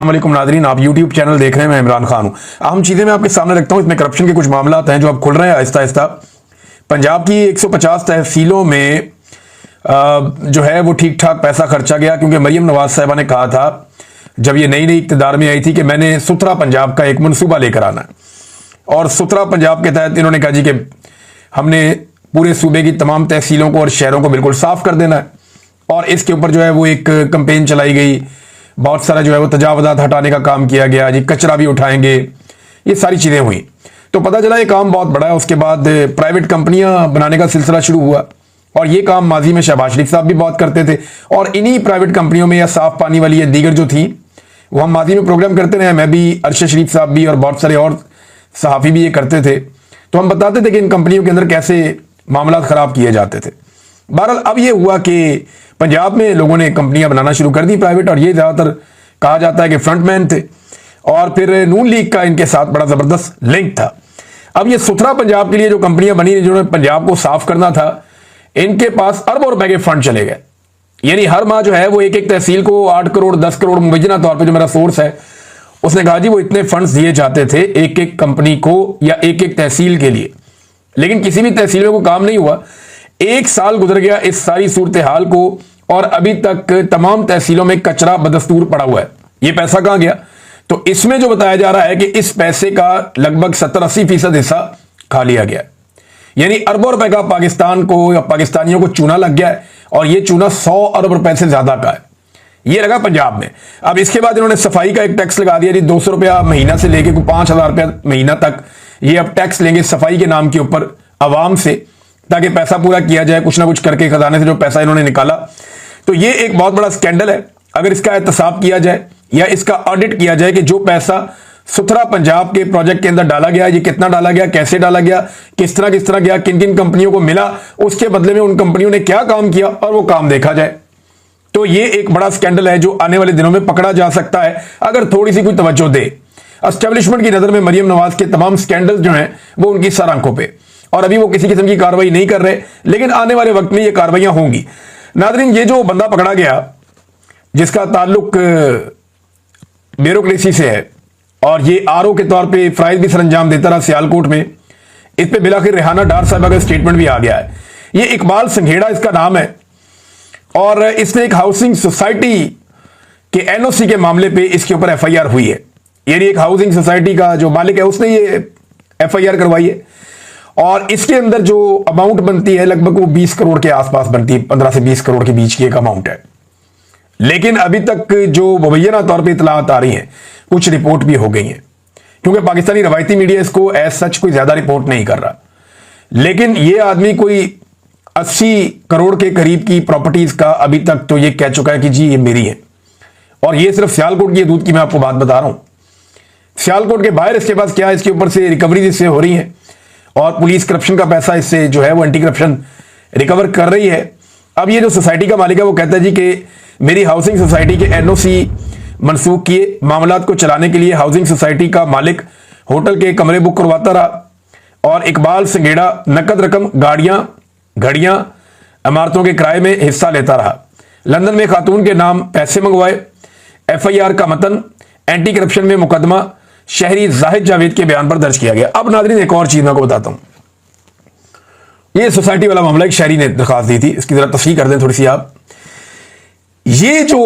वालेकुम नादरीन, आप YouTube channel देख रहे हैं। मैं इमरान खान हूं। अहम चीज़ें मैं आपके सामने रखता हूं। इसमें करप्शन के कुछ मामला हैं जो अब खुल रहे हैं आहिस्ता आहिस्ता। पंजाब की 150 तहसीलों में जो है वो ठीक ठाक पैसा खर्चा गया, क्योंकि मरियम नवाज साहिबा ने कहा था जब ये नई नई इक़्तिदार में आई थी कि मैंने सुथरा पंजाब का एक मनसूबा लेकर आना है। और सुथरा पंजाब के तहत इन्होंने कहा जी कि हमने पूरे सूबे की तमाम तहसीलों को और शहरों को बिल्कुल साफ कर देना है। और इसके ऊपर जो है वो एक कंपेन चलाई गई, बहुत सारा जो है वो तजावजात हटाने का काम किया गया जी, कचरा भी उठाएंगे, ये सारी चीज़ें हुई। तो पता चला ये काम बहुत बड़ा है। उसके बाद प्राइवेट कंपनियां बनाने का सिलसिला शुरू हुआ, और ये काम माजी में शहबाज शरीफ साहब भी बहुत करते थे। और इन्हीं प्राइवेट कंपनियों में या साफ पानी वाली या दीगर जो थी वो हम माजी में प्रोग्राम करते रहे। मैं भी, अरशद शरीफ साहब भी, और बहुत सारे और सहाफ़ी भी ये करते थे। तो हम बताते थे कि इन कंपनियों के अंदर कैसे मामला ख़राब किए जाते थे। बहरहाल अब ये हुआ कि पंजाब में लोगों ने कंपनियां बनाना शुरू कर दी प्राइवेट, और ये ज़्यादातर कहा जाता है कि फ्रंटमैन थे, और फिर नून लीग का इनके साथ बड़ा ज़बरदस्त लिंक था। अब ये सुथरा पंजाब के लिए जो कंपनियां बनी जिन्होंने पंजाब को साफ करना था, इनके पास अरबों रुपए के फंड चले गए। यानी हर माह जो है वो एक एक तहसील को 8 करोड़ 10 करोड़ मुबैना तौर पर, जो मेरा सोर्स है उसने कहा जी वो इतने फंड्स दिए जाते थे एक एक कंपनी को या एक एक तहसील के लिए। लेकिन किसी भी तहसील में कोई काम नहीं हुआ। 1 साल गुजर गया इस सारी सूरत हाल को, और अभी तक तमाम तहसीलों में कचरा बदस्तूर पड़ा हुआ है। ये पैसा कहां गया? तो इसमें जो बताया जा रहा है कि इस पैसे का लगभग 70-80% हिस्सा खा लिया गया। यानी अरबों रुपए का पाकिस्तान को या पाकिस्तानियों को चूना लग गया है, और ये चूना 100 अरब रुपए से ज्यादा का है। ये लगा पंजाब में। अब इसके बाद इन्होंने सफाई का एक टैक्स लगा दिया जी, 200 रुपया महीना से लेके 5,000 रुपया महीना तक ये अब टैक्स लेंगे सफाई के नाम के ऊपर आवाम से, ताकि पैसा पूरा किया जाए कुछ ना कुछ करके खजाने से जो पैसा इन्होंने निकाला। तो ये एक बहुत बड़ा स्कैंडल है। अगर इसका एहतसाब किया जाए या इसका ऑडिट किया जाए कि जो पैसा सुथरा पंजाब के प्रोजेक्ट के अंदर डाला गया, ये कितना डाला गया, कैसे डाला गया, किस तरह गया, किन किन कंपनियों को मिला, उसके बदले में उन कंपनियों ने क्या काम किया, और वो काम देखा जाए, तो ये एक बड़ा स्कैंडल है जो आने वाले दिनों में पकड़ा जा सकता है अगर थोड़ी सी कोई तवज्जो दे। एस्टेब्लिशमेंट की नजर में मरियम नवाज के तमाम स्कैंडल जो हैं वो उनकी सर आंखों पे, और अभी वो किसी किस्म की कार्रवाई नहीं कर रहे, लेकिन आने वाले वक्त में ये कार्रवाइयां होंगी। नादरीन, ये जो बंदा पकड़ा गया जिसका ताल्लुक ब्यूरोक्रेसी से है, और ये आरओ के तौर पे फ्राइज भी सरंजाम देता रहा सियालकोट में, इस पे बिलाखिर रेहाना डार साहबा का स्टेटमेंट भी आ गया है। ये इकबाल संघेड़ा इसका नाम है, और इसने एक हाउसिंग सोसाइटी के एनओसी के मामले पे इसके ऊपर एफआईआर हुई है। यानी एक हाउसिंग सोसाइटी का जो मालिक है उसने ये एफआईआर करवाई है, और इसके अंदर जो अमाउंट बनती है लगभग वो 20 करोड़ के आसपास बनती है, 15 से 20 करोड़ के बीच की एक अमाउंट है। लेकिन अभी तक जो मुबैना तौर पे इतलात आ रही हैं, कुछ रिपोर्ट भी हो गई हैं, क्योंकि पाकिस्तानी रवायती मीडिया इसको एज सच कोई ज्यादा रिपोर्ट नहीं कर रहा। लेकिन ये आदमी कोई 80 करोड़ के करीब की प्रॉपर्टीज का अभी तक तो ये कह चुका है कि जी ये मेरी है। और ये सिर्फ सियालकोट की दूध की मैं आपको बात बता रहा हूं। सियालकोट के बाहर इसके पास क्या, इसके ऊपर से रिकवरी इससे हो रही है, और पुलिस करप्शन का पैसा इससे जो है वो एंटी करप्शन रिकवर कर रही है। अब ये जो सोसाइटी का मालिक है वो कहता है जी कि मेरी हाउसिंग सोसाइटी के एनओसी मनसूख किए, मामलात को चलाने के लिए हाउसिंग सोसाइटी का मालिक होटल के कमरे बुक करवाता रहा, और इकबाल संघेड़ा नकद रकम, गाड़ियां, घड़ियां, इमारतों के किराए में हिस्सा लेता रहा। लंदन में खातून के नाम पैसे मंगवाए। एफआईआर का मतन एंटी करप्शन में मुकदमा शहरी जाहिद जावेद के बयान पर दर्ज किया गया। अब नादरीन, एक और चीज मैं आपको बताता हूं। ये सोसाइटी वाला मामला एक शहरी ने दरखास्त दी थी, इसकी जरा तफसील कर दें थोड़ी सी आप। ये जो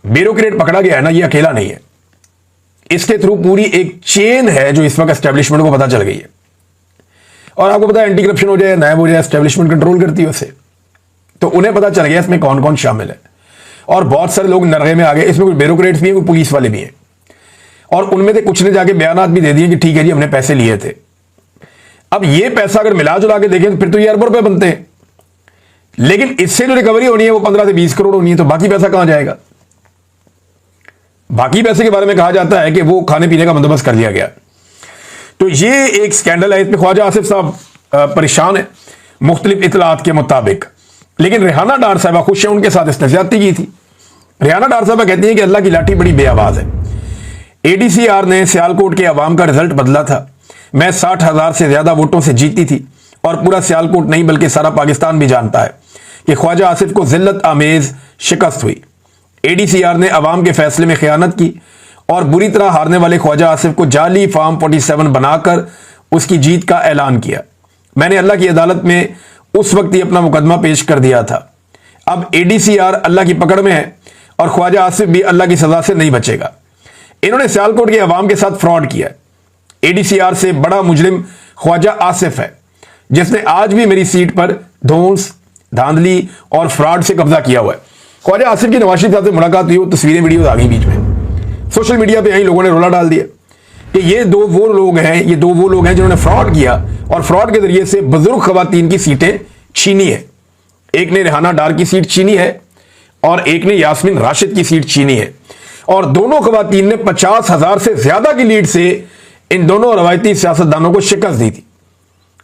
ब्यूरोक्रेट पकड़ा गया है ना, ये अकेला नहीं है, इसके थ्रू पूरी एक चेन है जो इस वक्त एस्टेब्लिशमेंट को पता चल गई है। और आपको पता है एंटी करप्शन हो जाए, नायब हो जाए, एस्टेब्लिशमेंट कंट्रोल करती है उसे, तो उन्हें पता चल गया इसमें कौन कौन शामिल है। और बहुत सारे लोग नरगे में आ गए। इसमें कोई ब्यूरोक्रेट्स भी हैं, कोई पुलिस वाले भी हैं, और उनमें से कुछ ने जाके बयानात भी दे दिए कि ठीक है जी हमने पैसे लिए थे। अब ये पैसा अगर मिला जुला के देखें तो फिर तो ये अरबों रुपए बनते हैं, लेकिन इससे जो रिकवरी होनी है वो 15 से 20 करोड़ होनी है। तो बाकी पैसा कहां जाएगा? बाकी पैसे के बारे में कहा जाता है कि वो खाने पीने का बंदोबस्त कर लिया गया। तो ये एक स्कैंडल है। इसमें ख्वाजा आसिफ साहब परेशान है मुख्तलिफ इतलात के मुताबिक, लेकिन रेहाना डार साहबा खुश है, उनके साथ इसने ज्यादती की थी। रेहाना डार साहबा कहती हैं कि अल्लाह की लाठी बड़ी बेआवाज है। एडीसीआर ने सियालकोट के अवाम का रिजल्ट बदला था। मैं 60,000 से ज्यादा वोटों से जीती थी, और पूरा सियालकोट नहीं बल्कि सारा पाकिस्तान भी जानता है कि ख्वाजा आसिफ को जिल्लत आमेज शिकस्त हुई। एडीसीआर ने अवाम के फैसले में खयानत की और बुरी तरह हारने वाले ख्वाजा आसिफ को जाली फॉर्म 47 बनाकर उसकी जीत का ऐलान किया। मैंने अल्लाह की अदालत में उस वक्त ही अपना मुकदमा पेश कर दिया था। अब ADCR अल्लाह की पकड़ में है और ख्वाजा आसिफ भी अल्लाह की सजा से नहीं बचेगा। इन्होंने सियालकोट के अवाम के साथ फ्रॉड किया। ADCR से बड़ा मुजरिम ख्वाजा आसिफ है, जिसने आज भी मेरी सीट पर धौंस, धांधली और फ्रॉड से कब्जा किया हुआ है। ख्वाजा आसिफ की नवाज शरीफ साहब से मुलाकात हुई, तस्वीरें वीडियो आ गई बीच में, सोशल मीडिया पे यही लोगों ने रोला डाल दिया कि ये दो वो लोग हैं जिन्होंने फ्रॉड किया और फ्रॉड के जरिए से बुजुर्ग खवातीन की सीटें छीनी है। एक ने रेहाना डार की सीट छीनी है और एक ने यास्मीन राशिद की सीट छीनी है, और दोनों खवातीन ने 50,000 से ज्यादा की लीड से इन दोनों रवायती सियासतदानों को शिकस्त दी थी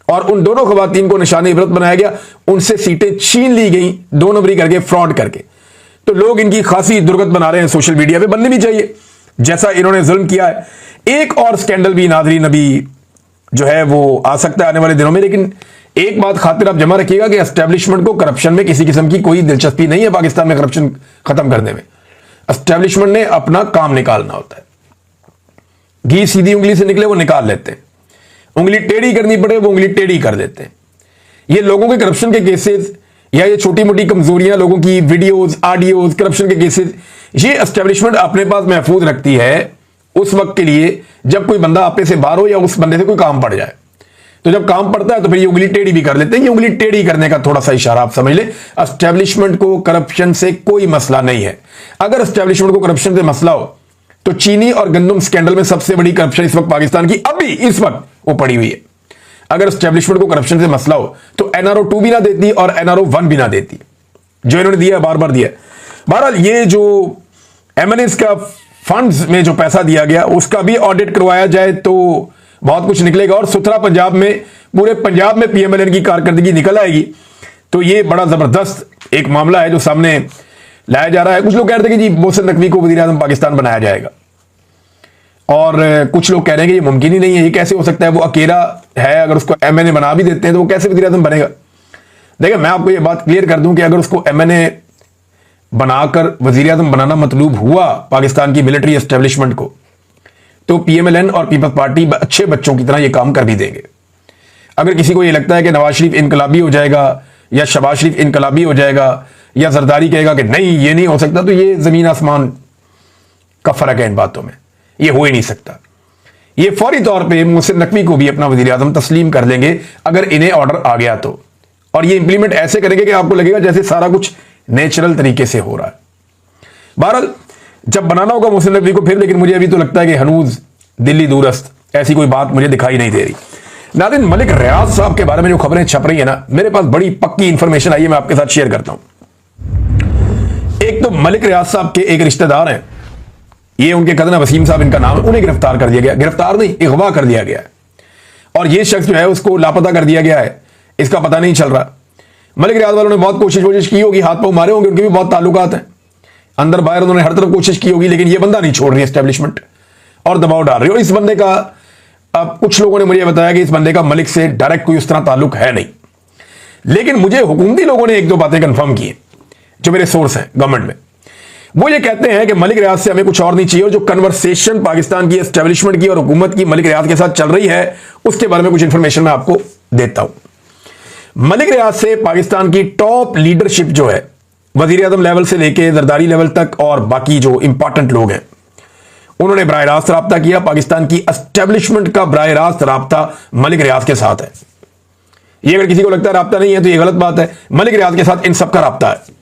और उन दोनों खवातीन को निशाने इबरत बनाया गया। उनसे सीटें छीन ली गई 2 नंबरी करके, फ्रॉड करके। तो लोग इनकी खासी दुर्गत बना रहे हैं सोशल मीडिया पे, बनने भी चाहिए जैसा इन्होंने जुल्म किया है। एक और स्कैंडल भी नाज़रीन अभी जो है वो आ सकता है आने वाले दिनों में, लेकिन एक बात खातिर आप जमा रखिएगा कि एस्टेब्लिशमेंट को करप्शन में किसी किस्म की कोई दिलचस्पी नहीं है। पाकिस्तान में करप्शन खत्म करने में एस्टेब्लिशमेंट ने अपना काम निकालना होता है। घी सीधी उंगली से निकले वो निकाल लेते हैं, उंगली टेढ़ी करनी पड़े वो उंगली टेढ़ी कर देते हैं। ये लोगों के करप्शन के केसेस या ये छोटी मोटी कमजोरियां, लोगों की वीडियोस, ऑडियोज, करप्शन के केसेस, ये एस्टेब्लिशमेंट अपने पास महफूज रखती है उस वक्त के लिए जब कोई बंदा आपे से बाहर हो या उस बंदे से कोई काम पड़ जाए। तो जब काम पड़ता है तो फिर ये उंगली टेढ़ी भी कर लेते हैं। ये उंगली टेढ़ी करने का थोड़ा सा इशारा आप समझ ले। एस्टेब्लिशमेंट को करप्शन से कोई मसला नहीं है। अगर एस्टेब्लिशमेंट को करप्शन से मसला हो तो चीनी और गंदम स्कैंडल में सबसे बड़ी करप्शन इस वक्त पाकिस्तान की अभी इस वक्त वो पड़ी हुई है। अगर एस्टेब्लिशमेंट को करप्शन से मसला हो तो NRO 2 भी ना देती और NRO 1 भी ना देती, जो इन्होंने दिया, बार बार दिया। बहरहाल ये जो MNAs का फंड्स में जो पैसा दिया गया उसका भी ऑडिट करवाया जाए तो बहुत कुछ निकलेगा और सुथरा पंजाब में, पूरे पंजाब में PMLN की कारकर्दगी निकल आएगी। तो ये बड़ा जबरदस्त एक मामला है जो सामने लाया जा रहा है। कुछ लोग कह रहे थे कि जी मोहसिन नकवी को वज़ीर आज़म पाकिस्तान बनाया जाएगा, और कुछ लोग कह रहे हैं कि ये मुमकिन ही नहीं है, ये कैसे हो सकता है, वो अकेला है, अगर उसको MNA बना भी देते हैं तो वो कैसे वज़ीर आज़म बनेगा। देखिए मैं आपको ये बात क्लियर कर दूं कि अगर उसको MNA बनाकर वज़ीर आज़म बनाना मतलूब हुआ पाकिस्तान की मिलिट्री एस्टेब्लिशमेंट को, तो PMLN और पीपल्स पार्टी अच्छे बच्चों की तरह ये काम कर भी देंगे। अगर किसी को ये लगता है कि नवाज शरीफ इनकलाबी हो जाएगा या शहबाज शरीफ इनकलाबी हो जाएगा या जरदारी कहेगा कि नहीं ये नहीं हो सकता, तो ये जमीन आसमान का फर्क है इन बातों में, ये हो ही नहीं सकता। ये फौरी तौर पे मोहसिन नकवी को भी अपना वज़ीर आज़म तस्लीम कर लेंगे अगर इन्हें ऑर्डर आ गया तो, और ये इंप्लीमेंट ऐसे करेंगे कि आपको लगेगा जैसे सारा कुछ नेचुरल तरीके से हो रहा है। बहरहाल जब बनाना होगा मोहसिन नकवी को फिर, लेकिन मुझे अभी तो लगता है कि हनूज दिल्ली दूरस्त ऐसी कोई बात मुझे दिखाई नहीं दे रही। नाज़रीन मलिक रियाज साहब के बारे में जो खबरें छप रही है ना, मेरे पास बड़ी पक्की इंफॉर्मेशन आई है, मैं आपके साथ शेयर करता हूं। एक तो मलिक रियाज साहब के एक रिश्तेदार हैं, ये उनके कज़न वसीम साहब इनका नाम है, उन्हें गिरफ्तार कर दिया गया, गिरफ्तार नहीं अगवा कर दिया गया है, और ये शख्स जो है उसको लापता कर दिया गया है, इसका पता नहीं चल रहा। मलिक रियाज वालों ने बहुत कोशिश की होगी, हाथ पांव मारे होंगे, उनके भी बहुत ताल्लुकात हैं अंदर बाहर, उन्होंने हर तरफ कोशिश की होगी, लेकिन ये बंदा नहीं छोड़ रही एस्टेब्लिशमेंट और दबाव डाल रही है। और इस बंदे का अब कुछ लोगों ने मुझे बताया कि इस बंदे का मलिक से डायरेक्ट कोई उस तरह ताल्लुक है नहीं, लेकिन मुझे हुकूमती लोगों ने एक दो बातें कंफर्म की हैं जो मेरे सोर्स हैं गवर्नमेंट में। वो ये कहते हैं कि मलिक रियाज से हमें कुछ और नहीं चाहिए, और जो कन्वर्सेशन पाकिस्तान की एस्टेब्लिशमेंट की और हुकूमत की मलिक रियाज के साथ चल रही है उसके बारे में कुछ इंफॉर्मेशन मैं आपको देता हूं। मलिक रियाज से पाकिस्तान की टॉप लीडरशिप जो है, वजीर आजम लेवल से लेकर जरदारी लेवल तक और बाकी जो इंपॉर्टेंट लोग हैं, उन्होंने बराह रास्त रब्ता किया। पाकिस्तान की एस्टेब्लिशमेंट का बराह रास्त रब्ता मलिक रियाज के साथ है। ये अगर किसी को लगता है रब्ता नहीं है तो ये गलत बात है, मलिक रियाज के साथ इन सबका रब्ता है।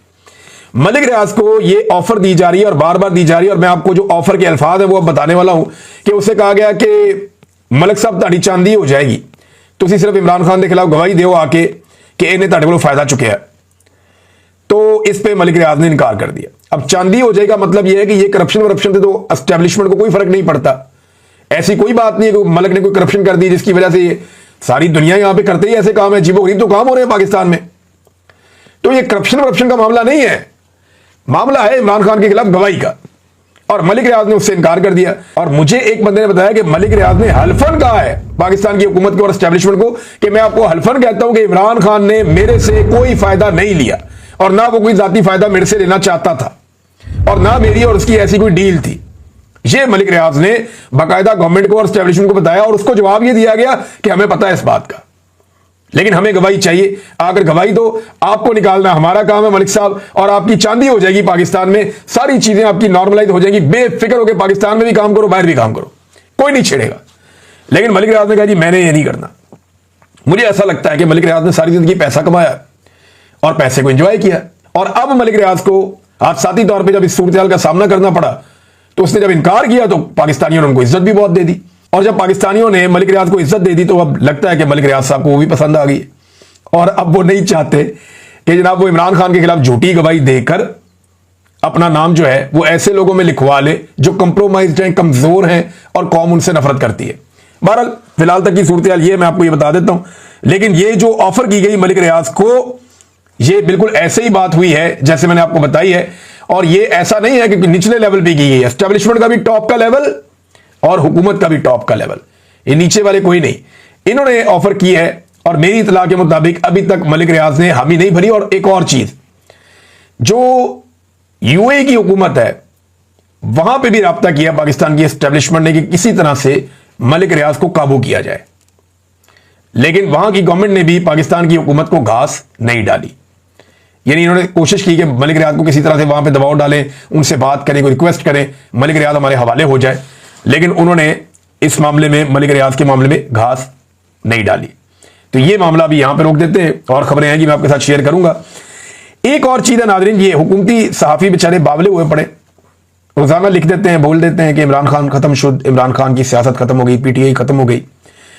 मलिक रियाज को ये ऑफर दी जा रही है और बार बार दी जा रही है, और मैं आपको जो ऑफर के अल्फाज है वो अब बताने वाला हूं कि उससे कहा गया कि मलिक साहब ताड़ी चांदी हो जाएगी, तुसी सिर्फ इमरान खान के खिलाफ गवाही दो आके कि इन्हें ताड़े को फायदा चुके है। तो इस पे मलिक रियाज ने इनकार कर दिया। अब चांदी हो जाएगा मतलब यह है कि ये करप्शन से तो एस्टेब्लिशमेंट को कोई फर्क नहीं पड़ता। ऐसी कोई बात नहीं है कि मलिक ने कोई करप्शन कर दी जिसकी वजह से ये सारी दुनिया यहां पे करते ही ऐसे काम है, अजीबोगरीब तो काम हो रहे हैं पाकिस्तान में। तो ये करप्शन का मामला नहीं है, मामला है इमरान खान के खिलाफ गवाही का, और मलिक रियाज ने उससे इनकार कर दिया। और मुझे एक बंदे ने बताया कि मलिक रियाज ने हल्फन कहा है पाकिस्तान की हुकूमत को और एस्टेब्लिशमेंट को कि मैं आपको हल्फन कहता हूं कि इमरान खान ने मेरे से कोई फायदा नहीं लिया, और ना वो कोई जाती फायदा मेरे से लेना चाहता था, और ना मेरी और उसकी ऐसी कोई डील थी। ये मलिक रियाज ने बाकायदा गवर्नमेंट को और एस्टेब्लिशमेंट को बताया और उसको जवाब ये दिया गया कि हमें पता है इस बात का, लेकिन हमें गवाही चाहिए। अगर गवाही दो, आपको निकालना हमारा काम है मलिक साहब, और आपकी चांदी हो जाएगी पाकिस्तान में, सारी चीजें आपकी नॉर्मलाइज हो जाएंगी, बेफिक्र होकर पाकिस्तान में भी काम करो, बाहर भी काम करो, कोई नहीं छेड़ेगा। लेकिन मलिक रियाज ने कहा जी मैंने ये नहीं करना। मुझे ऐसा लगता है कि मलिक रियाज ने सारी जिंदगी पैसा कमाया और पैसे को एंजॉय किया, और अब मलिक रियाज को हादसाती तौर पर जब इस सूरत का सामना करना पड़ा तो उसने जब इनकार किया तो पाकिस्तानियों ने उनको इज्जत भी बहुत दे दी, और जब पाकिस्तानियों ने मलिक रियाज को इज्जत दे दी तो अब लगता है कि मलिक रियाज साहब को वो भी पसंद आ गई, और अब वो नहीं चाहते कि जनाब वो इमरान खान के खिलाफ झूठी गवाही देकर अपना नाम जो है वो ऐसे लोगों में लिखवा ले जो कंप्रोमाइज्ड हैं, कमजोर हैं और कौम उनसे नफरत करती है। बहरहाल फिलहाल तक की सूरत हाल ये मैं आपको ये बता देता हूं, लेकिन ये जो ऑफर की गई मलिक रियाज को, ये बिल्कुल ऐसे ही बात हुई है जैसे मैंने आपको बताई है, और ये ऐसा नहीं है कि निचले लेवल पे की गई है, एस्टेब्लिशमेंट का भी टॉप का लेवल और हुकूमत का भी टॉप का लेवल, ये नीचे वाले कोई नहीं, इन्होंने ऑफर की है। और मेरी इतला के मुताबिक अभी तक मलिक रियाज ने हामी नहीं भरी। और एक और चीज, जो यूएई की हुकूमत है वहां पे भी राब्ता किया पाकिस्तान की एस्टेब्लिशमेंट ने कि किसी तरह से मलिक रियाज को काबू किया जाए, लेकिन वहां की गवर्नमेंट ने भी पाकिस्तान की हुकूमत को घास नहीं डाली। यानी इन्होंने कोशिश की कि मलिक रियाज को किसी तरह से वहां पे दबाव डालें, उनसे बात करें, कोई रिक्वेस्ट करें, मलिक रियाज हमारे हवाले हो जाए, लेकिन उन्होंने इस मामले में मलिक रियाज के मामले में घास नहीं डाली। तो ये मामला भी यहां पे रोक देते हैं, और खबरें हैं कि मैं आपके साथ शेयर करूंगा। एक और चीज है नाज़रीन, ये हुकूमती सहाफी बेचारे बावले हुए पड़े, रोजाना लिख देते हैं, बोल देते हैं कि इमरान खान खत्म शुद्ध, इमरान खान की सियासत खत्म हो गई, पीटीआई खत्म हो गई,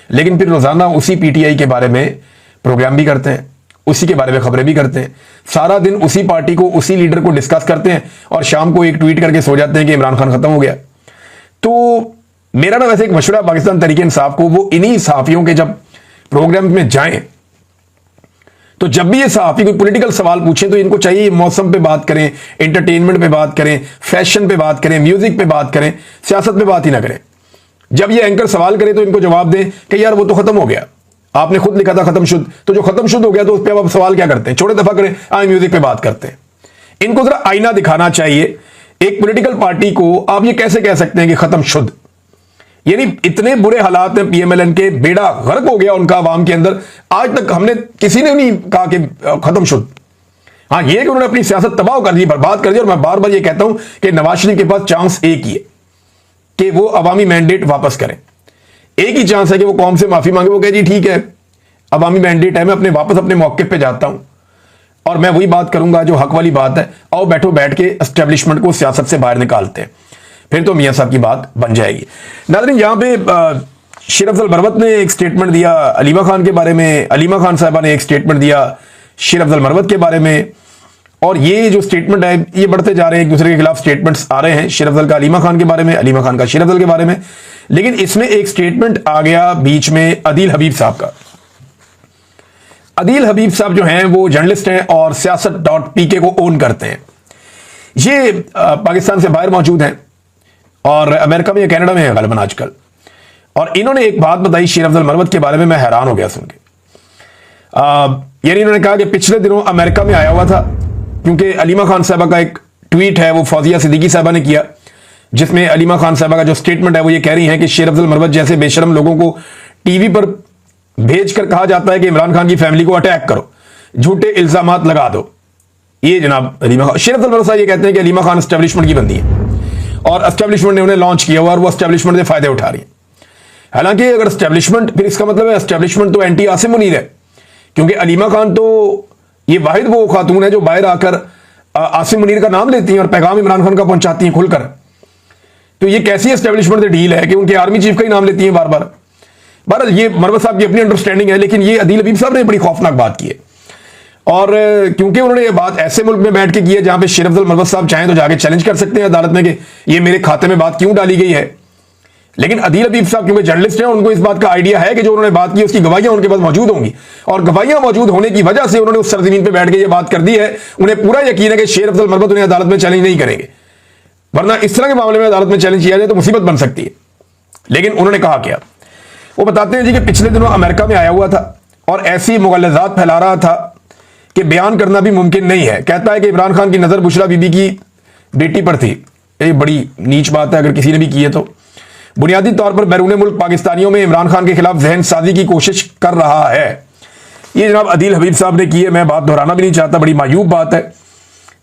लेकिन फिर रोजाना उसी पीटीआई के बारे में प्रोग्राम भी करते हैं, उसी के बारे में खबरें भी करते हैं, सारा दिन उसी पार्टी को, उसी लीडर को डिस्कस करते हैं, और शाम को एक ट्वीट करके सो जाते हैं कि इमरान खान खत्म हो गया। तो मेरा ना वैसे एक मशवरा पाकिस्तान तहरीक इंसाफ को, वो इन्हीं सहाफियों के जब प्रोग्राम में जाएं तो जब भी ये सहाफी कोई पॉलिटिकल सवाल पूछे तो इनको चाहिए मौसम पे बात करें, एंटरटेनमेंट पे बात करें, फैशन पे बात करें, म्यूजिक पे बात करें, सियासत पे बात ही ना करें। जब ये एंकर सवाल करे तो इनको जवाब दें कि यार वो तो खत्म हो गया, आपने खुद लिखा था खत्म शुद्ध, तो जो खत्म शुद्ध हो गया तो उस पर आप सवाल क्या करते हैं, छोटे दफा करें, आए म्यूजिक पे बात करते हैं। इनको जरा आईना दिखाना चाहिए एक पॉलिटिकल पार्टी को। आप ये कैसे कह सकते हैं कि खत्म शुद्ध? यानी इतने बुरे हालात हैं पीएमएलएन के, बेड़ा गर्क हो गया उनका आवाम के अंदर, आज तक हमने किसी ने नहीं कहा कि खत्म शुद्ध। हाँ, ये कि उन्होंने अपनी सियासत तबाह कर दी, बर्बाद कर दी। और मैं बार बार ये कहता हूं कि नवाज शरीफ के पास चांस एक ही है कि वो अवामी मैंडेट वापस करें। एक ही चांस है कि वो कौम से माफी मांगे, वो कहे जी ठीक है अवामी मैंडेट है, मैं अपने वापस अपने मौके पे जाता हूं और मैं वही बात करूंगा जो हक वाली बात है, आओ बैठो बैठ के एस्टेब्लिशमेंट को सियासत से बाहर निकालते हैं, फिर तो मियां साहब की बात बन जाएगी। नाज़रीन, यहां पे शेर अफजल मरवत ने एक स्टेटमेंट दिया अलीमा खान के बारे में, अलीमा खान साहबा ने एक स्टेटमेंट दिया शेर अफजल मरवत के बारे में, और ये जो स्टेटमेंट है ये बढ़ते जा रहे हैं, एक दूसरे के खिलाफ स्टेटमेंट्स आ रहे हैं, शेर अफजल का अलीमा खान के बारे में, अलीमा खान का शेर अफजल के बारे में। लेकिन इसमें एक स्टेटमेंट आ गया बीच में अदील हबीब साहब का। अदील हबीब साहब जो हैं वो जर्नलिस्ट हैं और siyaasat.pk को ओन करते हैं। ये पाकिस्तान से बाहर मौजूद हैं और अमेरिका में या कनाडा में है गालिबन आजकल। और इन्होंने एक बात बताई शेर अफजल मरवत के बारे में, मैं हैरान हो गया सुन के। यानी इन्होंने कहा कि पिछले दिनों अमेरिका में आया हुआ था, क्योंकि अलीमा खान साहबा का एक ट्वीट है वो फौजिया सिद्दीकी साहबा ने किया, जिसमें अलीमा खान साहबा का जो स्टेटमेंट है वो ये कह रही हैं कि शेर अफजल मरवत जैसे बेशरम लोगों को टीवी पर भेजकर कहा जाता है कि इमरान खान की फैमिली को अटैक करो, झूठे इल्जामात लगा दो। ये जनाब अलीमा खान, शेर अफजल मरवत साहब ये कहते हैं कि अलीमा खान एस्टेब्लिशमेंट की बंदी है और एस्टेब्लिशमेंट ने उन्हें लॉन्च किया हुआ और वो एस्टेब्लिशमेंट से फायदे उठा रही है। हालांकि अगर एस्टेब्लिशमेंट, फिर इसका मतलब है एस्टेब्लिशमेंट तो एंटी आसिम मुनीर है, क्योंकि अलीमा खान तो ये वाहिद वो खातून है जो बाहर आकर आसिम मुनीर का नाम लेती हैं और पैगाम इमरान खान का पहुंचाती हैं खुलकर। तो ये कैसी एस्टेब्लिशमेंट से डील है कि उनके आर्मी चीफ का ही नाम लेती हैं बार बार। बहरहाल ये मरवत साहब की अपनी अंडरस्टैंडिंग है, लेकिन ये अदील हबीब साहब ने बड़ी खौफनाक बात की है। और क्योंकि उन्होंने ये बात ऐसे मुल्क में बैठ के की है जहां पे शेर अफजल मरवत साहब चाहें तो जाके चैलेंज कर सकते हैं अदालत में कि ये मेरे खाते में बात क्यों डाली गई है। लेकिन अदील हबीब साहब क्योंकि जर्नलिस्ट हैं, उनको इस बात का आइडिया है कि जो उन्होंने बात की उसकी गवाहियां उनके पास मौजूद होंगी, और गवाहियां मौजूद होने की वजह से उन्होंने उस सरजमीन पर बैठ के ये बात कर दी है। उन्हें पूरा यकीन है कि शेर अफजल मरवत उन्हें अदालत में चैलेंज नहीं करेंगे, वरना इस तरह के मामले में अदालत में चैलेंज किया जाए तो मुसीबत बन सकती है। लेकिन उन्होंने कहा क्या, वो बताते हैं जी कि पिछले दिनों अमेरिका में आया हुआ था और ऐसी मुगलजात फैला रहा था कि बयान करना भी मुमकिन नहीं है। कहता है कि इमरान खान की नजर बुशरा बीबी की बेटी पर थी ये बड़ी नीच बात है अगर किसी ने भी की है तो। बुनियादी तौर पर बैरून मुल्क पाकिस्तानियों में इमरान खान के खिलाफ जहन साजी की कोशिश कर रहा है। ये जनाब अदील हबीब साहब ने की है, मैं बात दोहराना भी नहीं चाहता, बड़ी मायूब बात है।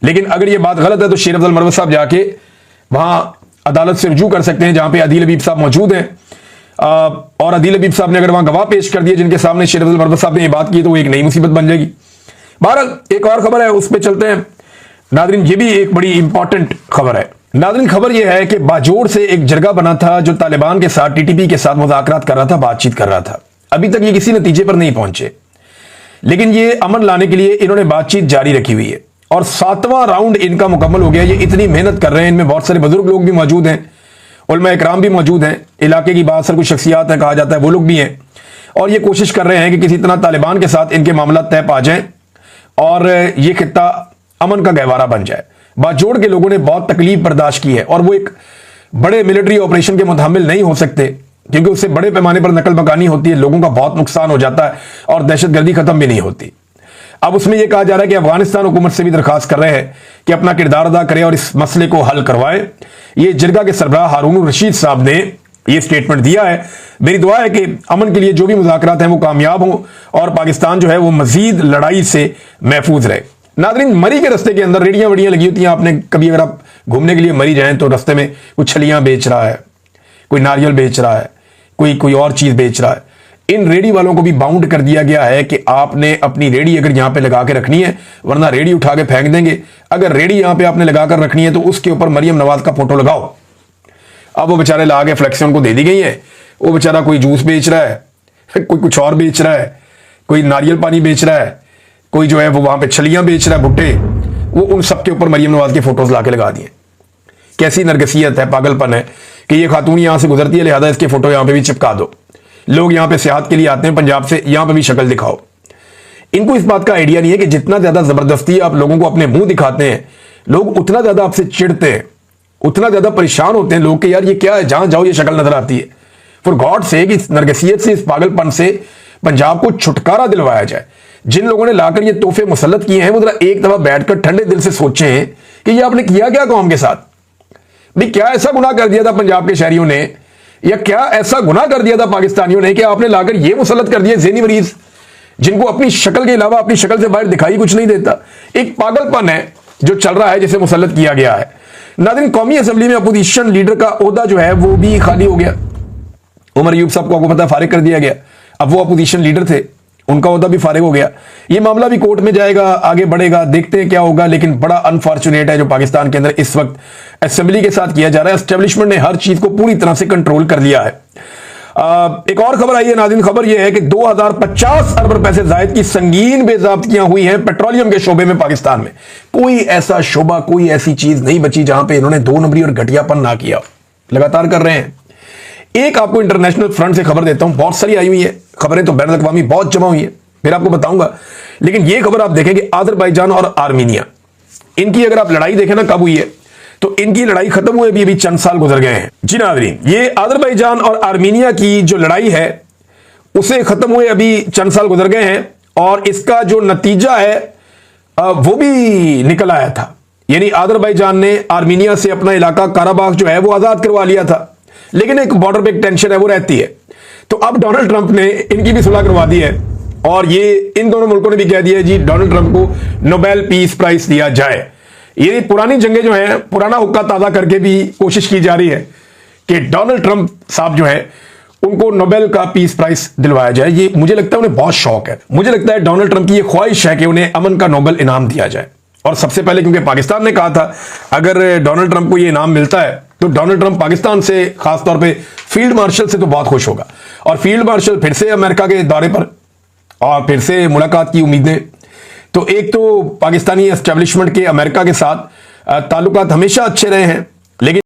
लेकिन अगर ये बात गलत है तो शेर अफजल मरवत साहब जाके वहां अदालत से रुजू कर सकते हैं जहां पे अदील हबीब साहब मौजूद हैं। और अदील हबीब साहब ने अगर वहां गवाह पेश कर दिए जिनके सामने शेर अफजल मरवत साहब ने ये बात की तो वो एक नई मुसीबत बन जाएगी। बहरहाल एक और खबर है, उस पर चलते हैं नादरीन। ये भी एक बड़ी इंपॉर्टेंट खबर है नादरीन। खबर यह है कि बाजोड़ से एक जरगा बना था जो तालिबान के साथ, टीटीपी के साथ मुज़ाकरात कर रहा था, बातचीत कर रहा था। अभी तक ये किसी नतीजे पर नहीं पहुंचे, लेकिन ये अमन लाने के लिए इन्होंने बातचीत जारी रखी हुई है और 7वां राउंड इनका मुकम्मल हो गया। ये इतनी मेहनत कर रहे हैं, इनमें बहुत सारे बुजुर्ग लोग भी मौजूद हैं, उलमा इकराम भी मौजूद हैं, इलाके की बात सर कुछ शख्सियात हैं कहा जाता है, वो लोग भी हैं। और ये कोशिश कर रहे हैं कि किसी तरह तालिबान के साथ इनके मामला तय पा जाएं और ये खित्ता अमन का गहवारा बन जाए। बाजोड़ के लोगों ने बहुत तकलीफ बर्दाश्त की है और वो एक बड़े मिलिट्री ऑपरेशन के मुतहम्मिल नहीं हो सकते क्योंकि उससे बड़े पैमाने पर नकल मकानी होती है, लोगों का बहुत नुकसान हो जाता है और दहशतगर्दी खत्म भी नहीं होती। अब उसमें यह कहा जा रहा है कि अफगानिस्तान हुकूमत से भी दरखास्त कर रहे हैं कि अपना किरदार अदा करे और इस मसले को हल करवाए। ये जिरगा के सरबराह हारून रशीद साहब ने यह स्टेटमेंट दिया है। मेरी दुआ है कि अमन के लिए जो भी मुज़ाकरात हैं वो कामयाब हों और पाकिस्तान जो है वो मजीद लड़ाई से महफूज रहे। नादरीन, मरी के रस्ते के अंदर रेडियां वड़ियां लगी होती हैं। आपने कभी अगर आप घूमने के लिए मरी जाएं तो रस्ते में कुछ छलियां बेच रहा है, कोई नारियल बेच रहा है, कोई और चीज बेच रहा है। इन रेडी वालों को भी बाउंड कर दिया गया है कि आपने अपनी रेडी अगर यहां पे लगा के रखनी है, वरना रेडी उठा के फेंक देंगे। अगर रेडी यहां पे आपने लगाकर रखनी है तो उसके ऊपर मरियम नवाज का फोटो लगाओ। अब वो बेचारे ला के फ्लेक्सियन को दे दी गई है। वो बेचारा कोई जूस बेच रहा है, कोई कुछ और बेच रहा है, कोई नारियल पानी बेच रहा है, कोई जो है वो वहां पे छलियां बेच रहा है, भुट्टे। वो उन सबके ऊपर मरियम नवाज के फोटोज ला के लगा दिए। कैसी नरगसियत है, पागलपन है कि ये खातून यहां से गुजरती है, लिहाजा इसके फोटो यहां पे भी चिपका दो। लोग यहां पे सियाहत के लिए आते हैं पंजाब से, यहां पे भी शक्ल दिखाओ। इनको इस बात का आइडिया नहीं है कि जितना ज्यादा जबरदस्ती आप लोगों को अपने मुंह दिखाते हैं, लोग उतना ज्यादा आपसे चिढ़ते हैं, उतना ज्यादा परेशान होते हैं लोग कि यार ये क्या है, जहां जाओ ये शक्ल नजर आती है। फॉर गॉड से इस नरगसियत से, इस पागलपन से पंजाब को छुटकारा दिलवाया जाए। जिन लोगों ने लाकर ये तोहफे मुसल्लत किए हैं वो जरा एक दफा बैठकर ठंडे दिल से सोचें कि ये आपने किया क्या कौम के साथ। भाई क्या ऐसा गुनाह कर दिया था पंजाब के शहरियों ने, या क्या ऐसा गुनाह कर दिया था पाकिस्तानियों ने कि आपने लाकर ये मुसल्लत कर दिए ज़हनी मरीज जिनको अपनी शक्ल के अलावा अपनी शक्ल से बाहर दिखाई कुछ नहीं देता। एक पागलपन है जो चल रहा है जिसे मुसल्लत किया गया है। नाज़रीन, कौमी असेंबली में अपोजिशन लीडर का ओहदा जो है वो भी खाली हो गया। उमर अयूब साहब को आपको पता फारिग कर दिया गया। अब वो अपोजिशन लीडर थे, उनका ओहदा भी फारिग हो गया। ये मामला भी कोर्ट में जाएगा, आगे बढ़ेगा, देखते हैं क्या होगा। लेकिन बड़ा अनफॉर्चुनेट है जो पाकिस्तान के अंदर इस वक्त असेंबली के साथ किया जा रहा है। एस्टेब्लिशमेंट ने हर चीज को पूरी तरह से कंट्रोल कर लिया है। एक और खबर आई है नाज़रीन, खबर यह है कि 2050 अरब रुपए से जायद की संगीन बेज़ाब्तियां हुई हैं पेट्रोलियम के शोबे में पाकिस्तान में। कोई ऐसा शोबा, कोई ऐसी चीज नहीं बची जहां पे इन्होंने दो नंबरी और घटियापन ना किया। लगातार कर रहे हैं। एक आपको इंटरनेशनल फ्रंट से खबर देता हूं, बहुत सारी आई हुई है खबरें, तो बैन अल-अक़वामी बहुत जमा हुई है, फिर आपको बताऊंगा। लेकिन यह खबर आप देखेंगे अज़रबैजान और आर्मीनिया, इनकी अगर आप लड़ाई देखें ना कब हुई है, तो इनकी लड़ाई खत्म हुए भी अभी चंद साल गुजर गए हैं। जी नाज़रीन, ये अज़रबैजान और आर्मीनिया की जो लड़ाई है उसे खत्म हुए अभी चंद साल गुजर गए हैं और इसका जो नतीजा है वो भी निकल आया था। यानी अज़रबैजान ने आर्मीनिया से अपना इलाका काराबाग जो है वो आजाद करवा लिया था, लेकिन एक बॉर्डर पे एक टेंशन है वो रहती है। तो अब डोनाल्ड ट्रंप ने इनकी भी सुलह करवा दी है और ये इन दोनों मुल्कों ने भी कह दिया है जी डोनाल्ड ट्रंप को नोबेल पीस प्राइज दिया जाए। ये पुरानी जंगें जो हैं, पुराना हुक्का ताज़ा करके भी कोशिश की जा रही है कि डोनाल्ड ट्रंप साहब जो है उनको नोबेल का पीस प्राइज दिलवाया जाए। ये मुझे लगता है उन्हें बहुत शौक है। मुझे लगता है डोनाल्ड ट्रंप की ये ख्वाहिश है कि उन्हें अमन का नोबेल इनाम दिया जाए। और सबसे पहले क्योंकि पाकिस्तान ने कहा था अगर डोनाल्ड ट्रंप को ये इनाम मिलता है तो डोनाल्ड ट्रंप पाकिस्तान से, खासतौर पे फील्ड मार्शल से तो बहुत खुश होगा। और फील्ड मार्शल फिर से अमेरिका के दौरे पर और फिर से मुलाकात की उम्मीदें। तो एक तो पाकिस्तानी एस्टेब्लिशमेंट के अमेरिका के साथ ताल्लुकात हमेशा अच्छे रहे हैं, लेकिन